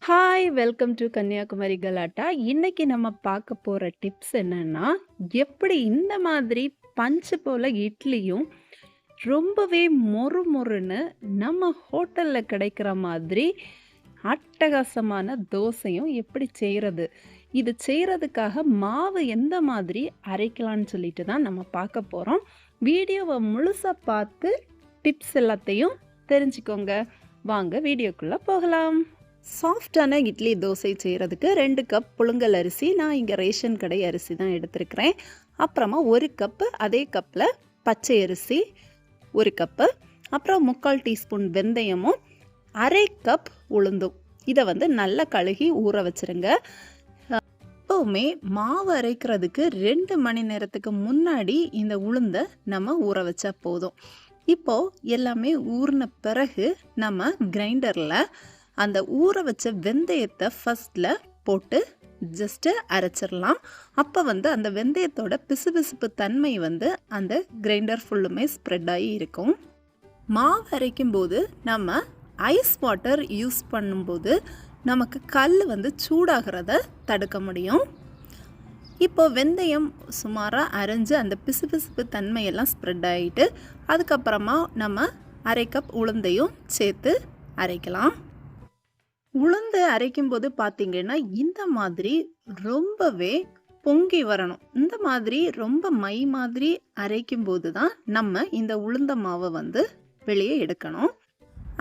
Hi! Welcome to Kanyakumari கலாட்டா. இன்னைக்கு நம்ம பார்க்க போற டிப்ஸ் என்னன்னா, எப்படி இந்த மாதிரி பஞ்சு போல இட்லியும், ரொம்பவே மொறுமொறுன்னு நம்ம ஹோட்டல்ல கிடைக்கிற மாதிரி அட்டகாசமான தோசையும் எப்படி செய்றது? இது செய்றதுக்காக மாவு எந்த மாதிரி அரைக்கலான்னு சொல்லிட்டு தான் நம்ம பார்க்க போறோம். வீடியோவ முழுசா பார்த்து டிப்ஸ் எல்லாத்தையும் தெரிஞ்சுக்கோங்க. வாங்க வீடியோக்குள்ள போகலாம். சாஃப்டான இட்லி தோசை செய்கிறதுக்கு 2 கப் புழுங்கல் அரிசி, நான் இங்கே ரேஷன் கடை அரிசி தான் எடுத்திருக்கிறேன். அப்புறமா 1 கப்பு, அதே கப்பில் பச்சை அரிசி 1 கப்பு, அப்புறம் 3/4 டீஸ்பூன் வெந்தயமும், அரை கப் உளுந்தும். இதை நல்லா கழுகி ஊற வச்சுருங்க. எப்போவுமே மாவு அரைக்கிறதுக்கு 2 மணி நேரத்துக்கு முன்னாடி இந்த உளுந்தை நம்ம ஊற வச்சா போதும். இப்போது எல்லாமே ஊறின பிறகு நம்ம கிரைண்டரில் அந்த ஊற வச்ச வெந்தயத்தை ஃபஸ்ட்டில் போட்டு ஜஸ்ட்டு அரைச்சிடலாம். அப்போ அந்த வெந்தயத்தோட பிசுபிசுப்பு தன்மை அந்த கிரைண்டர் ஃபுல்லுமே ஸ்ப்ரெட் ஆகி இருக்கும். மாவு அரைக்கும்போது நம்ம ஐஸ் வாட்டர் யூஸ் பண்ணும்போது நமக்கு கல் சூடாகிறத தடுக்க முடியும். இப்போது வெந்தயம் சுமாராக அரைஞ்சு அந்த பிசுபிசுப்பு தன்மையெல்லாம் ஸ்ப்ரெட் ஆகிட்டு, அதுக்கப்புறமா நம்ம அரை கப் உளுந்தையும் சேர்த்து அரைக்கலாம். உளுந்து அரைக்கும்போது பார்த்திங்கன்னா இந்த மாதிரி ரொம்பவே பொங்கி வரணும். இந்த மாதிரி ரொம்ப மை மாதிரி அரைக்கும்போது தான் நம்ம இந்த உளுந்த மாவை வெளியே எடுக்கணும்.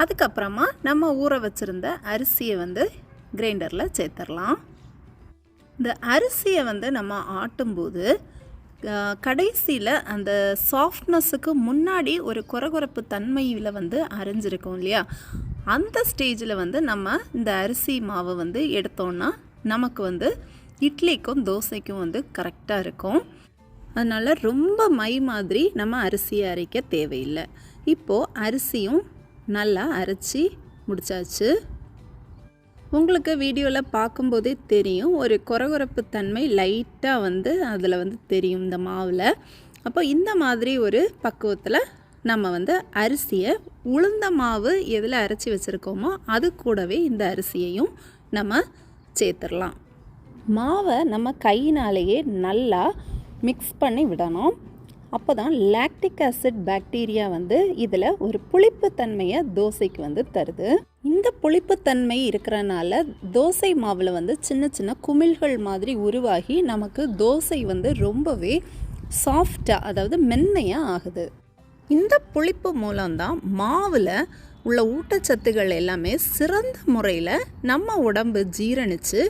அதுக்கப்புறமா நம்ம ஊற வச்சுருந்த அரிசியை கிரைண்டரில் சேர்த்துடலாம். இந்த அரிசியை நம்ம ஆட்டும்போது கடைசியில் அந்த சாஃப்ட்னஸுக்கு முன்னாடி ஒரு குறகுறப்பு தன்மையில் அரைஞ்சிருக்கோம் இல்லையா, அந்த ஸ்டேஜில் நம்ம இந்த அரிசி மாவை எடுத்தோன்னா நமக்கு இட்லிக்கும் தோசைக்கும் கரெக்டாக இருக்கும். அதனால் ரொம்ப மை மாதிரி நம்ம அரிசியை அரைக்க தேவையில்லை. இப்போது அரிசியும் நல்லா அரைச்சி முடிச்சாச்சு. உங்களுக்கு வீடியோவில் பார்க்கும்போதே தெரியும், ஒரு குறகுறப்பு தன்மை லைட்டாக அதில் தெரியும் இந்த மாவில். அப்போ இந்த மாதிரி ஒரு பக்குவத்தில் நம்ம அரிசியை உளுந்த மாவு எதில் அரைச்சி வச்சுருக்கோமோ அது கூடவே இந்த அரிசியையும் நம்ம சேர்த்துடலாம். மாவை நம்ம கையினாலேயே நல்லா மிக்ஸ் பண்ணி விடணும். அப்போ தான் லாக்டிக் ஆசிட் பாக்டீரியா இதில் ஒரு புளிப்புத்தன்மையை தோசைக்கு தருது. இந்த புளிப்புத்தன்மை இருக்கிறனால தோசை மாவில் சின்ன சின்ன குமிழ்கள் மாதிரி உருவாகி நமக்கு தோசை ரொம்பவே சாஃப்டாக, அதாவது மென்மையாக ஆகுது. இந்த புளிப்பு மூலம்தான் மாவில் உள்ள ஊட்டச்சத்துக்கள் எல்லாமே சிறந்த முறையில் நம்ம உடம்பு ஜீரணித்து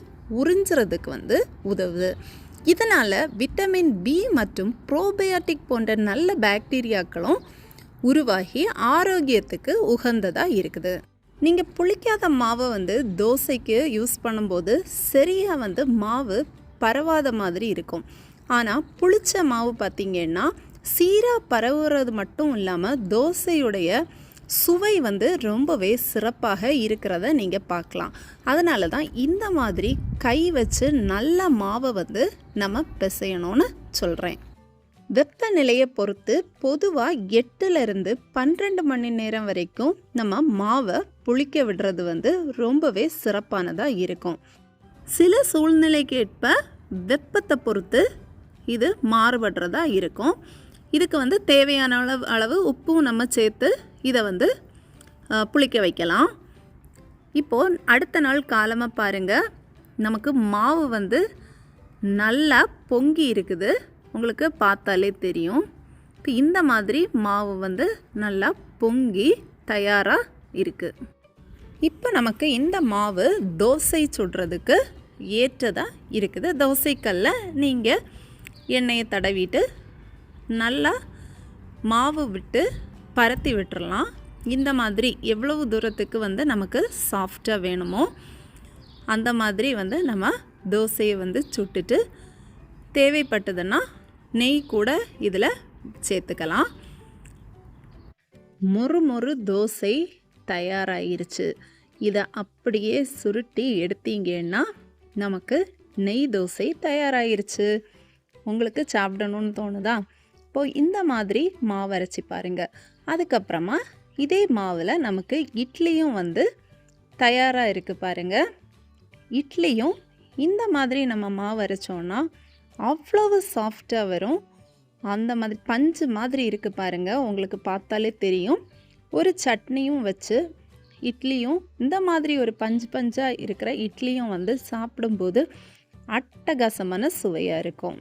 உறிஞ்சுறதுக்கு உதவுது. இதனால் விட்டமின் பி மற்றும் ப்ரோபயாட்டிக் போன்ற நல்ல பாக்டீரியாக்களும் உருவாகி ஆரோக்கியத்துக்கு உகந்ததாக இருக்குது. நீங்கள் புளிக்காத மாவை தோசைக்கு யூஸ் பண்ணும்போது சரியாக மாவு பரவாத மாதிரி இருக்கும். ஆனால் புளிச்ச மாவு பார்த்திங்கன்னா சீராக பரவுறது மட்டும் இல்லாமல் தோசையுடைய சுவை ரொம்பவே சிறப்பாக இருக்கிறத நீங்கள் பார்க்கலாம். அதனால தான் இந்த மாதிரி கை வச்சு நல்ல மாவை நம்ம பிசையணும்னு சொல்கிறேன். வெப்பநிலையை பொறுத்து பொதுவாக 8லிருந்து 12 மணி நேரம் வரைக்கும் நம்ம மாவை புளிக்க விடுறது ரொம்பவே சிறப்பானதாக இருக்கும். சில சூழ்நிலைக்கேற்ப வெப்பத்தை பொறுத்து இது மாறுபடுறதா இருக்கும். இதுக்கு தேவையான அளவு உப்பும் நம்ம சேர்த்து இதை புளிக்க வைக்கலாம். இப்போது அடுத்த நாள் காலமாக பாருங்கள், நமக்கு மாவு நல்லா பொங்கி இருக்குது. உங்களுக்கு பார்த்தாலே தெரியும். இப்போ இந்த மாதிரி மாவு நல்லா பொங்கி தயாராக இருக்குது. இப்போ நமக்கு இந்த மாவு தோசை சுடுறதுக்கு ஏற்றதாக இருக்குது. தோசைக்கல்ல நீங்கள் எண்ணெயை தடவிட்டு நல்லா மாவு விட்டு பரத்தி விட்டுறலாம். இந்த மாதிரி எவ்வளவு தூரத்துக்கு நமக்கு சாஃப்டாக வேணுமோ அந்த மாதிரி நம்ம தோசையை சுட்டுட்டு தேவைப்பட்டதுன்னா நெய் கூட இதில் சேர்த்துக்கலாம். மொறு தோசை தயாராகிருச்சு. இதை அப்படியே சுருட்டி எடுத்தீங்கன்னா நமக்கு நெய் தோசை தயாராகிருச்சு. உங்களுக்கு சாப்பிடணும்னு தோணுதா? இப்போது இந்த மாதிரி மாவு அரைச்சி பாருங்கள். அதுக்கப்புறமா இதே மாவில் நமக்கு இட்லியும் தயாராக இருக்குது பாருங்கள். இட்லியும் இந்த மாதிரி நம்ம மாவு அரைச்சோன்னா அவ்வளவு சாஃப்டாக வரும். அந்த மாதிரி பஞ்சு மாதிரி இருக்குது பாருங்கள், உங்களுக்கு பார்த்தாலே தெரியும். ஒரு சட்னியும் வச்சு இட்லியும் இந்த மாதிரி ஒரு பஞ்சு பஞ்சாக இருக்கிற இட்லியும் வந்து சாப்பிடும்போது அட்டகாசமான சுவையாக இருக்கும்.